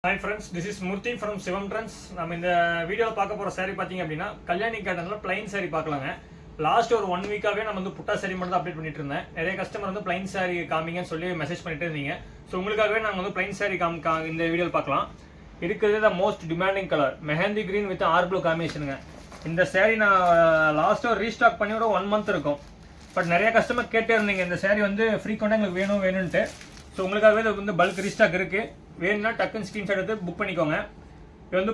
Hi friends, this is Murthy from Shivam Trends. நம்ம இந்த வீடியோவில் பார்க்க போகிற saree பார்த்தீங்க அப்படின்னா கல்யாணி காட்டனில் plain saree பார்க்கலாங்க. லாஸ்ட் ஒரு 1 வீக்காகவே நம்ம வந்து புட்டா saree மட்டும் தான் அப்டேட் பண்ணிட்டு இருந்தேன். நிறைய கஸ்டமர் வந்து plain saree காமிங்கன்னு சொல்லி மெசேஜ் பண்ணிட்டு இருந்தீங்க. ஸோ உங்களுக்காகவே நாங்கள் வந்து plain saree இந்த வீடியோவில் பார்க்கலாம். இருக்கிறது the most demanding colour mehndi green with or blue காம்பினேஷனுங்க. இந்த saree நான் லாஸ்ட்டாக ரீஸ்டாக் பண்ணி ஒரு 1 month இருக்கும். பட் நிறைய கஸ்டமர் கேட்டே இருந்தீங்க இந்த saree வந்து ஃப்ரீக்வெண்ட்டாக எங்களுக்கு வேணும்ன்ட்டு. ஸோ உங்களுக்காகவே இது வந்து பல்க் ரீஸ்டாக் இருக்குது. வேணும்னா டக்குன்னு ஸ்க்ரீன்ஷாட் எடுத்து புக் பண்ணிக்கோங்க. இது வந்து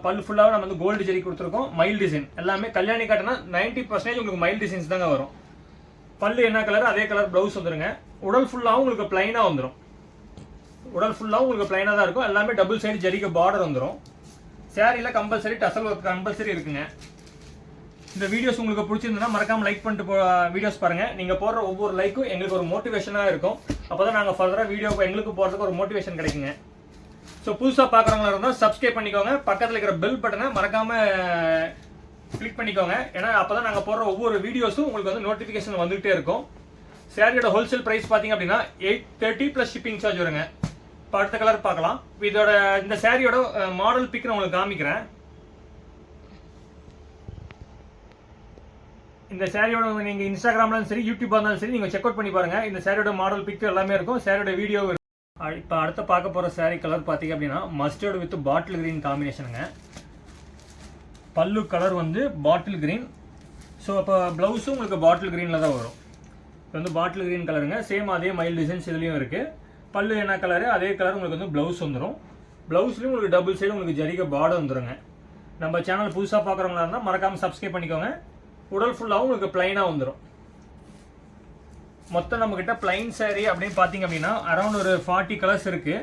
பல்லு ஃபுல்லாக நம்ம வந்து கோல்டு ஜெரி கொடுத்துருக்கோம். மைல் டிசைன் எல்லாமே கல்யாணி காட்டினா 90% உங்களுக்கு மைல் டிசைன்ஸ் தாங்க வரும். பல்லு என்ன கலர் அதே கலர் ப்ளவுஸ் வந்துருங்க. உடல் ஃபுல்லாகவும் உங்களுக்கு பிளைனாக வந்துடும். உடல் ஃபுல்லாகவும் உங்களுக்கு பிளைனாக தான் இருக்கும். எல்லாமே டபுள் சைடு ஜெரிக்கு பார்டர் வந்துடும். சேரீல கம்பல்சரி டசல் ஒர்க் கம்பல்சரி இருக்குங்க. இந்த வீடியோஸ் உங்களுக்கு பிடிச்சிருந்ததுன்னா மறக்காம லைக் பண்ணிட்டு வீடியோஸ் பாருங்க. நீங்க போடுற ஒவ்வொரு லைக்கும் எங்களுக்கு ஒரு மோட்டிவேஷனாக இருக்கும். அப்போதான் நாங்கள் ஃபர்தராக வீடியோ எங்களுக்கு போடுறதுக்கு ஒரு மோட்டிவேஷன் கிடைக்குங்க. ஸோ புதுசாக பார்க்குறவங்களா இருந்தால் சப்ஸ்கிரைப் பண்ணிக்கோங்க. பக்கத்தில் இருக்கிற பெல் பட்டனை மறக்காம கிளிக் பண்ணிக்கோங்க. ஏன்னா அப்போதான் நாங்கள் போடுற ஒவ்வொரு வீடியோஸும் உங்களுக்கு வந்து நோட்டிஃபிகேஷன் வந்துகிட்டே இருக்கும். சேரீயோட ஹோல்சேல் ப்ரைஸ் பார்த்தீங்க அப்படின்னா 830 + ஷிப்பிங் சார்ஜ் வருங்க. இப்போ அடுத்த கலர் பார்க்கலாம். இதோட இந்த சேரீயோட மாடல் பிக் நான் உங்களுக்கு காமிக்கிறேன். இந்த சேரீயோட நீங்கள் இன்ஸ்டாகிராம்லாம் சரி யூடியூப் இருந்தாலும் சரி நீங்கள் செக் அவுட் பண்ணி பாருங்கள். இந்த சேரீயோட மாடல் பிக்சர் எல்லாமே இருக்கும். சேரீயோட வீடியோ இருக்கும். இப்போ அடுத்த பார்க்க போகிற சேரீ கலர் பார்த்தீங்க அப்படின்னா மஸ்டர்டு வித் பாட்டில் கிரீன் காம்பினேஷனுங்க. பல்லு கலர் வந்து பாட்டில் கிரீன். ஸோ அப்போ ப்ளவுஸும் உங்களுக்கு பாட்டில் கிரீனில் தான் வரும். இது வந்து பாட்டில் கிரீன் கலருங்க. சேம் அதே மைல் டிசைன்ஸ் இதுலேயும் இருக்குது. பல்லு என்ன கலரு அதே கலர் உங்களுக்கு வந்து ப்ளவுஸ் வந்துடும். ப்ளவுஸ்லேயும் உங்களுக்கு டபுள் சைடு உங்களுக்கு ஜரிக பார்டர் வந்துடுங்க. நம்ம சேனல் புதுசாக பார்க்குறவங்களா இருந்தால் மறக்காமல் சப்ஸ்கிரைப் பண்ணிக்கோங்க. உடல் ஃபுல்லாகவும் உங்களுக்கு பிளைனாக வந்துடும். மொத்தம் நம்மக்கிட்ட பிளைன் saree அப்படின்னு பார்த்தீங்க அப்படின்னா அரௌண்ட் ஒரு 40 கலர்ஸ் இருக்குது.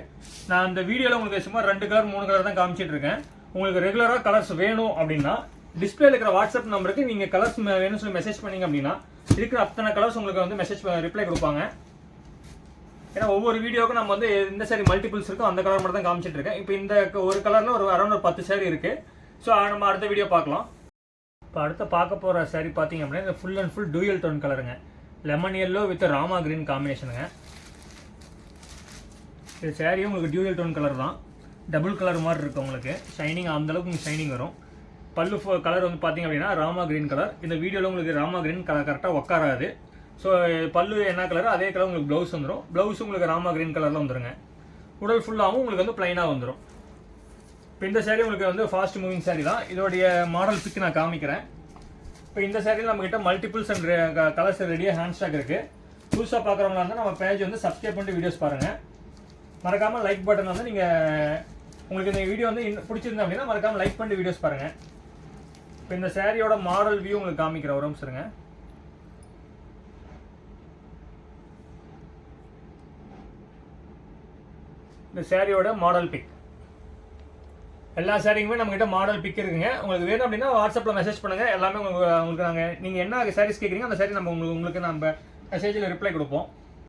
நான் இந்த வீடியோவில் உங்களுக்கு சும்மா 2 கலர் 3 கலர் தான் காமிச்சிட்டு இருக்கேன். உங்களுக்கு ரெகுலராக கலர்ஸ் வேணும் அப்படின்னா டிஸ்பிளேல இருக்கிற வாட்ஸ்அப் நம்பருக்கு நீங்கள் கலர்ஸ் வேணும்னு சொல்லி மெசேஜ் பண்ணிங்க அப்படின்னா இருக்கிற அத்தனை கலர்ஸ் உங்களுக்கு வந்து மெசேஜ் ரிப்ளை கொடுப்பாங்க. ஏன்னா ஒவ்வொரு வீடியோவுக்கும் நம்ம வந்து இந்த saree மல்டிபிள்ஸ் இருக்கும் அந்த கலர் மட்டும் தான் காமிச்சிட்டு இருக்கேன். இப்போ இந்த ஒரு கலரில் ஒரு அரௌண்ட் ஒரு 10 saree இருக்குது. ஸோ நம்ம அடுத்த வீடியோ பார்க்கலாம். இப்போ அடுத்த பார்க்க போகிற saree பார்த்தீங்க அப்படின்னா இந்த full and full dual tone கலருங்க. Lemon yellow with rama green காம்பினேஷனுங்க. இது சேரீயும் உங்களுக்கு டியூயல் டோன் கலர் தான். டபுள் கலர் மாதிரி இருக்குது உங்களுக்கு. ஷைனிங் அந்தளவுக்கு உங்களுக்கு ஷைனிங் வரும். பல்லு கலர் வந்து பார்த்தீங்க அப்படின்னா ராமா கிரீன் கலர். இந்த வீடியோவில் உங்களுக்கு ராமா கிரீன் கலர் கரெக்டாக உட்காராது. ஸோ பல்லு என்ன கலர் அதே கலர் உங்களுக்கு ப்ளவுஸ் வந்துடும். ப்ளவுஸும் உங்களுக்கு ராமா கிரீன் கலரில் வந்துடுங்க. உடல் ஃபுல்லாகவும் உங்களுக்கு வந்து பிளைனாக வந்துடும். இப்போ இந்த சேரீ உங்களுக்கு வந்து ஃபாஸ்ட் மூவிங் சேரீ தான். இதோடைய மாடல் பிக் நான் காமிக்கிறேன். இப்போ இந்த சேரீயில் நம்மகிட்ட மல்டிபிள்ஸ் அண்ட் கலர்ஸ் ரெடியாக ஹேண்ட் ஸ்டாக் இருக்குது. புதுசாக பார்க்குறவங்களா இருந்தால் நம்ம பேஜ் வந்து சப்ஸ்கிரைப் பண்ணிட்டு வீடியோஸ் பாருங்கள். மறக்காமல் லைக் பட்டன் வந்து நீங்கள் உங்களுக்கு இந்த வீடியோ வந்து பிடிச்சிருந்தா அப்படின்னா மறக்காமல் லைக் பண்ணிட்டு வீடியோஸ் பாருங்கள். இப்போ இந்த சேரீயோட மாடல் வியூ உங்களுக்கு காமிக்கிறேன். ஒரு நிமிஷம். இந்த சேரீயோட மாடல் பிக் எல்லா சாரீக்குமே நம்மகிட்ட மாடல் பிக் இருக்குங்க. உங்களுக்கு வேணும் அப்படின்னா வாட்ஸ்அப்பில் மெசேஜ் பண்ணுங்கள். எல்லாமே உங்களுக்கு நாங்கள் நீங்கள் என்ன சாரீஸ் கேட்குறீங்க அந்த சாரீ நம்ம உங்களுக்கு நம்ம மெசேஜில் ரிப்ளை கொடுப்போம்.